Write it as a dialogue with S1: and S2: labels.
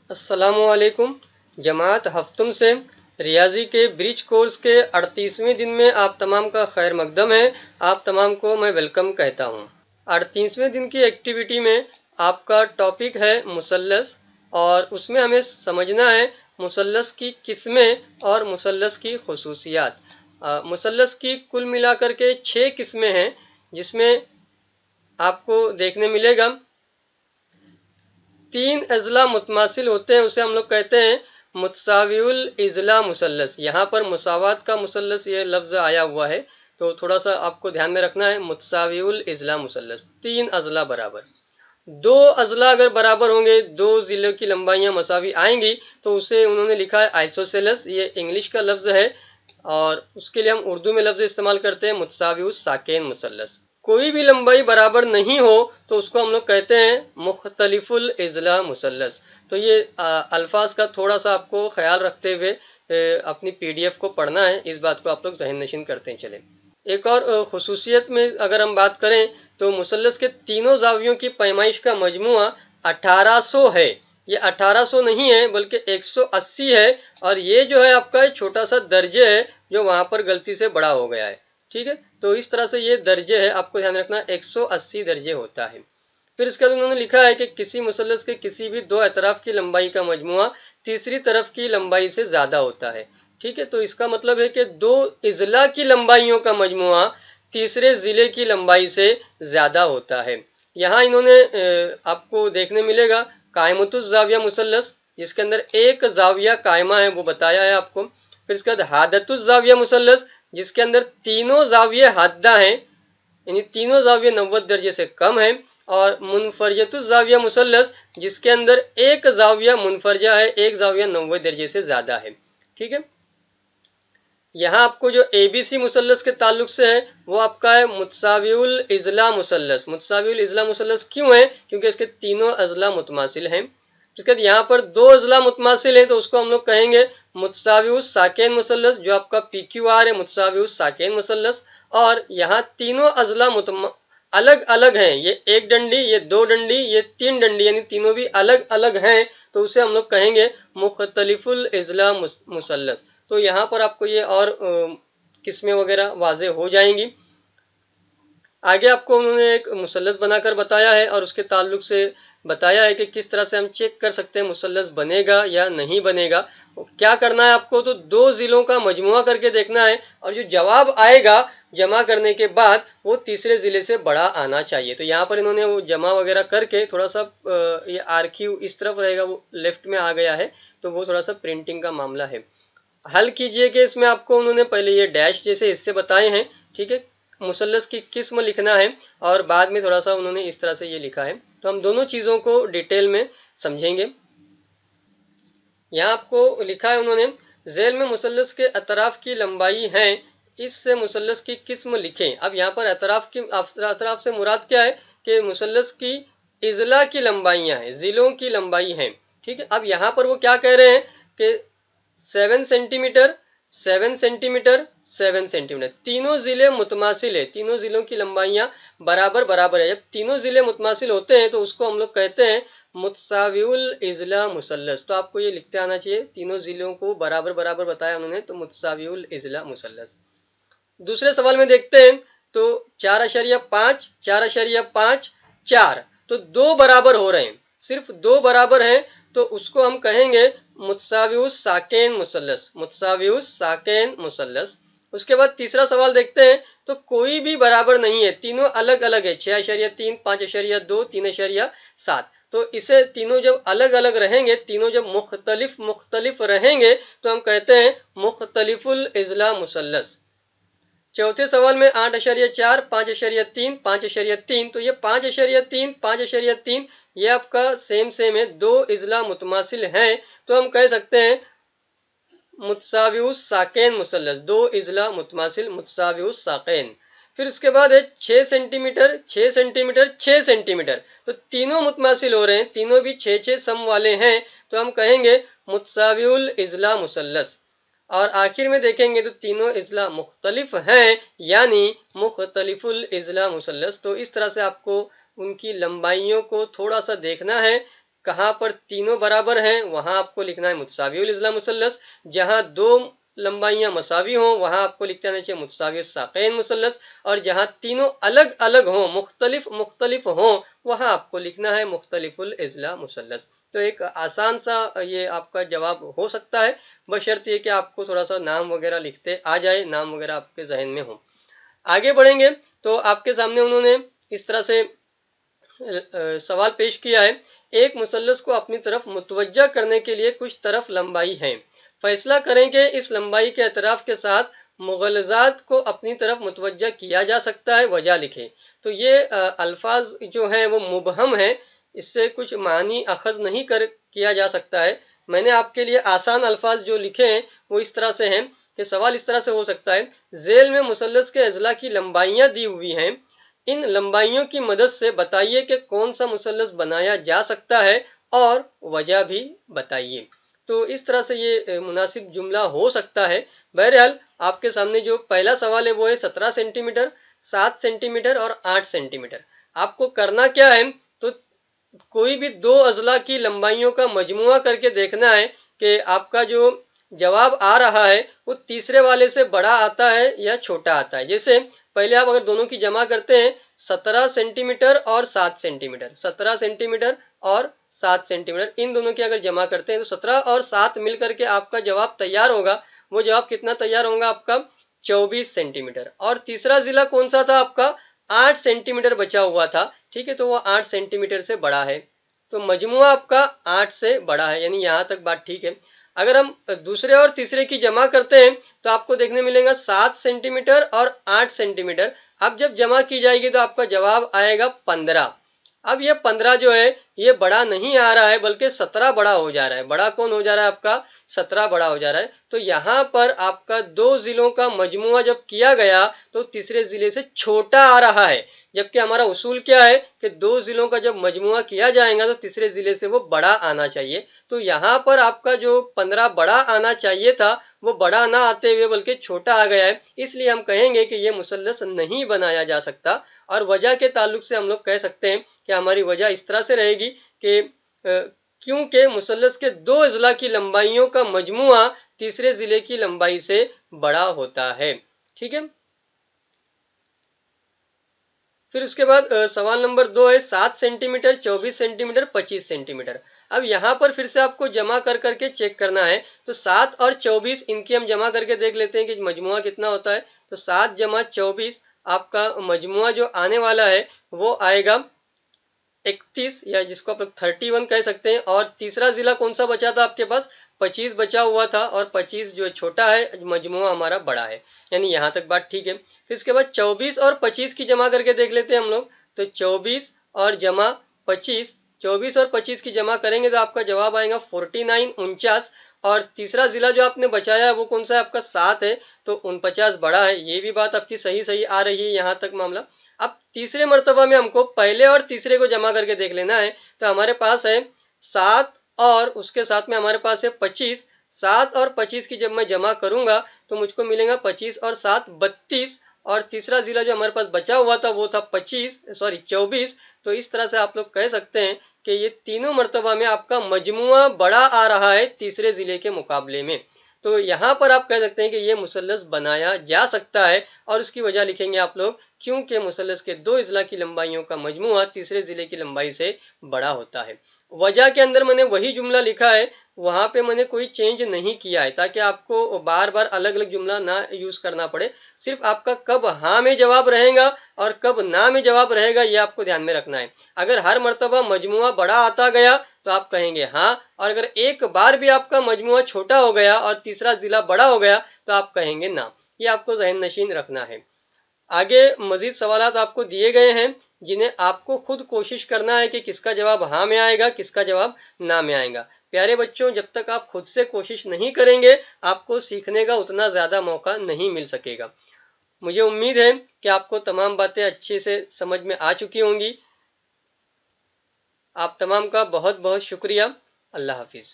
S1: अस्सलामु अलैकुम। जमात हफ्तुम से रियाजी के ब्रिज कोर्स के 38वें दिन में आप तमाम का खैर मकदम है। आप तमाम को मैं वेलकम कहता हूँ। 38वें दिन की एक्टिविटी में आपका टॉपिक है मुसल्लस, और उसमें हमें समझना है मुसल्लस की किस्में और मुसल्लस की खुसूसियात। मुसल्लस की कुल मिलाकर के 6 किस्में हैं, जिसमें आपको देखने मिलेगा 3 अजला मुतमासिल होते हैं, उसे हम लोग कहते हैं मुतसाविउल इजला मुसल्लस। यहाँ पर मुसावात का मुसल्लस ये लफ्ज़ आया हुआ है, तो थोड़ा सा आपको ध्यान में रखना है। मुतसाविउल इजला मुसल्लस, 3 अजला बराबर। 2 अजला अगर बराबर होंगे, 2 जिलों की लंबाइयाँ मसावी आएंगी, तो उसे उन्होंने लिखा है आइसोसेलस। ये इंग्लिश का लफ्ज़ है, और उसके लिए हम उर्दू में लफ्ज़ इस्तेमाल करते हैं मुतसाविउस साकेन मुसल्लस। कोई भी लंबाई बराबर नहीं हो तो उसको हम लोग कहते हैं मुख्तलिफुल इजला मुसल्लस। तो ये अल्फाज का थोड़ा सा आपको ख्याल रखते हुए अपनी पीडीएफ को पढ़ना है। इस बात को आप लोग ज़हन नशीन करते चलें। एक और खुसूसियत में अगर हम बात करें तो मुसल्लस के तीनों जावियों की पैमाइश का मजमुआ 1800 है। ये 1800 नहीं है बल्कि 180 है, और ये जो है आपका छोटा सा दर्जे है जो वहां पर गलती से बड़ा हो गया है। ठीक है, तो इस तरह से ये दर्जे है, आपको ध्यान रखना 180 दर्जे होता है। फिर इसके बाद उन्होंने लिखा है कि किसी मुसल्लस के किसी भी 2 अतराफ की लंबाई का मजमुआ तीसरी तरफ की लंबाई से ज्यादा होता है। ठीक है, तो इसका मतलब है कि 2 इजला की लंबाइयों का मजमुआ तीसरे जिले की लंबाई से ज्यादा होता है। यहाँ इन्होंने आपको देखने मिलेगा कायमतुज जाविया मुसल्लस, जिसके अंदर एक जाविया कायमा है, वो बताया है आपको। फिर इसके बाद हादतुज जाविया मुसल्लस, जिसके अंदर तीनों जाविये हादा हैं, यानी तीनों जाविये 90 दर्जे से कम है। और मुनफरजतुज जाविया मुसल्लस, जिसके अंदर एक जाविया मुनफरजा है, एक जाविया 90 दर्जे से ज्यादा है। ठीक है, यहाँ आपको जो एबीसी मुसल्लस के ताल्लुक से है वो आपका है मुतसाविउल इजला मुसल्लस। मुतसाविउल इजला मुसल्लस क्यों है? क्योंकि इसके तीनों अजला मुतमासिल हैं। इसके बाद यहाँ पर 2 अजला मुतमासिल है, तो उसको हम लोग कहेंगे मुतसाविउस साकेन मुसल्लस, जो आपका पीक्यूआर है मुतसाविउस साकेन मुसल्लस। और यहाँ तीनों अजला अलग अलग हैं, ये 1 डंडी, ये 2 डंडी, ये 3 डंडी, यानी तीनों भी अलग अलग हैं, तो उसे हम लोग कहेंगे मुख्तलिफुल इजला मुसल्लस। तो यहाँ पर आपको ये और किस्में वगैरह वाजे हो जाएंगी। आगे आपको उन्होंने एक मुसल्लस बनाकर बताया है, और उसके ताल्लुक से बताया है कि किस तरह से हम चेक कर सकते हैं मुसल्लस बनेगा या नहीं बनेगा। क्या करना है आपको, तो 2 जिलों का मजमुआ करके देखना है, और जो जवाब आएगा जमा करने के बाद वो तीसरे जिले से बड़ा आना चाहिए। तो यहाँ पर इन्होंने वो जमा वगैरह करके थोड़ा सा ये आरक्यू इस तरफ रहेगा, वो लेफ्ट में आ गया है, तो वो थोड़ा सा प्रिंटिंग का मामला है। हल कीजिए कि इसमें आपको उन्होंने पहले ये डैश जैसे हिस्से बताए हैं। ठीक है, मुसल्लस की किस्म लिखना है, और बाद में थोड़ा सा उन्होंने इस तरह से ये लिखा है। तो हम दोनों चीज़ों को डिटेल में समझेंगे। यहाँ आपको लिखा है उन्होंने झेल में मुसल्लस के अतराफ की लंबाई है, इससे मुसल्लस की किस्म लिखें। अब यहाँ पर अतराफ से मुराद क्या है कि मुसल्लस की इजला की लंबाइयाँ हैं, जिलों की लंबाई हैं। ठीक है, अब यहाँ पर वो क्या कह रहे हैं कि 7 सेंटीमीटर, 7 सेंटीमीटर, 7 सेंटीमीटर, तीनों जिले मुतमासिल है, तीनों जिलों की लंबाइयाँ बराबर बराबर है। जब तीनों जिले मुतमासिल होते हैं तो उसको हम लोग कहते हैं मुतसाविउल इजला मुसल्लस। तो आपको ये लिखते आना चाहिए, तीनों जिलों को बराबर बराबर बताया उन्होंने, तो मुतसाविउल इजला मुसल्लस। दूसरे सवाल में देखते हैं, तो 4.5, 4.5, 4, तो 2 बराबर हो रहे हैं, सिर्फ 2 बराबर हैं, तो उसको हम कहेंगे मुतसाविउस साकेन मुसल्लस, मुतसाविउस साकेन मुसल्लस। उसके बाद तीसरा सवाल देखते हैं, तो कोई भी बराबर नहीं है, तीनों अलग अलग है, 6.3, 5.2, 3.7। तो इसे तीनों जब अलग अलग रहेंगे, तीनों जब मुख्तलिफ रहेंगे, तो हम कहते हैं मुख्तलिफुल इजला मुसल्लस। चौथे सवाल में 8.4, 5.3, 5.3, तो ये 5.3, 5.3 ये आपका सेम है, 2 इजला मुतमासिल हैं, तो हम कह सकते हैं मुतसाविउस साकेन मुसल्लस, 2 इजला मुतमासिल मुतसाविउस साकेन। फिर उसके बाद है 6 सेंटीमीटर, 6 सेंटीमीटर, 6 सेंटीमीटर, तो तीनों मुतमासिल हो रहे हैं, तीनों भी 6 सम वाले हैं, तो हम कहेंगे मुतसाविउल इजला मुसल्लस। और आखिर में देखेंगे तो तीनों इजला मुख्तलिफ हैं, यानी मुख्तलिफुल इजला मुसल्लस। तो इस तरह से आपको उनकी लंबाइयों को थोड़ा सा देखना है, कहाँ पर तीनों बराबर हैं वहां आपको लिखना है मुतसावियुल इज़्ला मुसल्लस, जहां दो लंबाइयां मसावी हों वहां आपको लिख देना चाहिए मुतसावियुस साक़ैन मुसल्लस, और जहां तीनों अलग अलग हों, मुख्तलिफ मुख्तलिफ हों, वहां आपको लिखना है मुख्तलिफुल इज़्ला मुसल्लस। तो एक आसान सा ये आपका जवाब हो सकता है, बशर्ते कि आपको थोड़ा सा नाम वगैरह लिखते आ जाए, नाम वगैरह आपके जहन में हो। आगे बढ़ेंगे तो आपके सामने उन्होंने इस तरह से सवाल पेश किया है, एक मुसल्लस को अपनी तरफ मुतवज्जा करने के लिए कुछ तरफ लंबाई है, फैसला करें कि इस लंबाई के अतराफ के साथ मुगलजात को अपनी तरफ मुतवज्जा किया जा सकता है, वजह लिखें। तो ये अल्फाज जो हैं वो मुबहम है, इससे कुछ मानी अखज नहीं कर किया जा सकता है। मैंने आपके लिए आसान अल्फाज जो लिखे हैं वो इस तरह से हैं कि सवाल इस तरह से हो सकता है, झेल में मुसल्लस के अजला की लंबाइयां दी हुई हैं, इन लंबाइयों की मदद से बताइए कि कौन सा मुसल्लस बनाया जा सकता है और वजह भी बताइए। तो इस तरह से ये मुनासिब जुमला हो सकता है। बहरहाल आपके सामने जो पहला सवाल है वो है 17 सेंटीमीटर, 7 सेंटीमीटर और 8 सेंटीमीटर। आपको करना क्या है, तो कोई भी दो अजला की लंबाइयों का मजमुआ करके देखना है कि आपका जो जवाब आ रहा है वो तीसरे वाले से बड़ा आता है या छोटा आता है। जैसे पहले आप अगर दोनों की जमा करते हैं 17 सेंटीमीटर और 7 सेंटीमीटर, 17 सेंटीमीटर और 7 सेंटीमीटर, इन दोनों की अगर जमा करते हैं तो 17 और 7 मिलकर के आपका जवाब तैयार होगा। वो जवाब कितना तैयार होगा आपका 24 सेंटीमीटर। और तीसरा जिला कौन सा था आपका 8 सेंटीमीटर बचा हुआ था, ठीक है, तो वो 8 सेंटीमीटर से बड़ा है। तो मजमुआ आपका 8 से बड़ा है, यानी यहां तक बात ठीक है। अगर हम दूसरे और तीसरे की जमा करते हैं तो आपको देखने मिलेगा 7 सेंटीमीटर और 8 सेंटीमीटर। अब जब जमा की जाएगी तो आपका जवाब आएगा 15। अब ये 15 जो है ये बड़ा नहीं आ रहा है बल्कि 17 बड़ा हो जा रहा है। बड़ा कौन हो जा रहा है आपका 17 बड़ा हो जा रहा है। तो यहाँ पर आपका दो जिलों का मजमुआ जब किया गया तो तीसरे जिले से छोटा आ रहा है, जबकि हमारा उसूल क्या है कि दो जिलों का जब मजमुआ किया जाएगा तो तीसरे जिले से वो बड़ा आना चाहिए। तो यहाँ पर आपका जो 15 बड़ा आना चाहिए था वो बड़ा ना आते हुए बल्कि छोटा आ गया है, इसलिए हम कहेंगे कि ये मुसल्लस नहीं बनाया जा सकता। और वजह के ताल्लुक से हम लोग कह सकते हैं कि हमारी वजह इस तरह से रहेगी कि क्योंकि मुसल्लस के दो अजला की लंबाइयों का मजमुआ तीसरे जिले की लंबाई से बड़ा होता है। ठीक है, फिर उसके बाद सवाल नंबर 2 है 7 सेंटीमीटर, 24 सेंटीमीटर, 25 सेंटीमीटर। अब यहाँ पर फिर से आपको जमा कर करके चेक करना है। तो 7 और 24 इनकी हम जमा करके देख लेते हैं कि मजमुआ कितना होता है। तो 7 जमा 24 आपका मजमुआ जो आने वाला है वो आएगा 31, या जिसको आप 31 कह सकते हैं। और तीसरा जिला कौन सा बचा था आपके पास 25 बचा हुआ था, और 25 जो छोटा है मजमुआ हमारा बड़ा है, यानी यहाँ तक बात ठीक है। फिर इसके बाद 24 और 25 की जमा करके देख लेते हैं हम लोग। तो 24 और जमा 25, 24 और 25 की जमा करेंगे तो आपका जवाब आएगा 49, 49। और तीसरा जिला जो आपने बचाया है वो कौन सा है आपका 7 है, तो 49 बड़ा है। ये भी बात आपकी सही सही आ रही है यहाँ तक मामला। अब तीसरे मर्तबा में हमको पहले और तीसरे को जमा करके देख लेना है। तो हमारे पास है 7 और उसके साथ में हमारे पास है 25। 7 और 25 की जब मैं जमा करूंगा तो मुझको मिलेगा 25 और 7 32। और तीसरा जिला जो हमारे पास बचा हुआ था वो था 24। तो इस तरह से आप लोग कह सकते हैं कि ये तीनों मर्तबा में आपका मजमुआ बड़ा आ रहा है तीसरे जिले के मुकाबले में। तो यहाँ पर आप कह सकते हैं कि ये मुसल्लस बनाया जा सकता है, और उसकी वजह लिखेंगे आप लोग क्योंकि मुसल्लस के दो इजला की लंबाइयों का मजमुआ तीसरे जिले की लंबाई से बड़ा होता है। वजह के अंदर मैंने वही जुमला लिखा है, वहां पे मैंने कोई चेंज नहीं किया है ताकि आपको बार बार अलग अलग जुमला ना यूज करना पड़े। सिर्फ आपका कब हाँ में जवाब रहेगा और कब ना में जवाब रहेगा ये आपको ध्यान में रखना है। अगर हर मर्तबा मजमुआ बड़ा आता गया तो आप कहेंगे हाँ, और अगर एक बार भी आपका मजमुआ छोटा हो गया और तीसरा जिला बड़ा हो गया तो आप कहेंगे ना। ये आपको जहन नशीन रखना है। आगे मजीद सवालात आपको दिए गए हैं जिन्हें आपको खुद कोशिश करना है कि किसका जवाब हाँ में आएगा, किसका जवाब ना में आएगा। प्यारे बच्चों, जब तक आप खुद से कोशिश नहीं करेंगे आपको सीखने का उतना ज्यादा मौका नहीं मिल सकेगा। मुझे उम्मीद है कि आपको तमाम बातें अच्छे से समझ में आ चुकी होंगी। आप तमाम का बहुत बहुत शुक्रिया। अल्लाह हाफिज।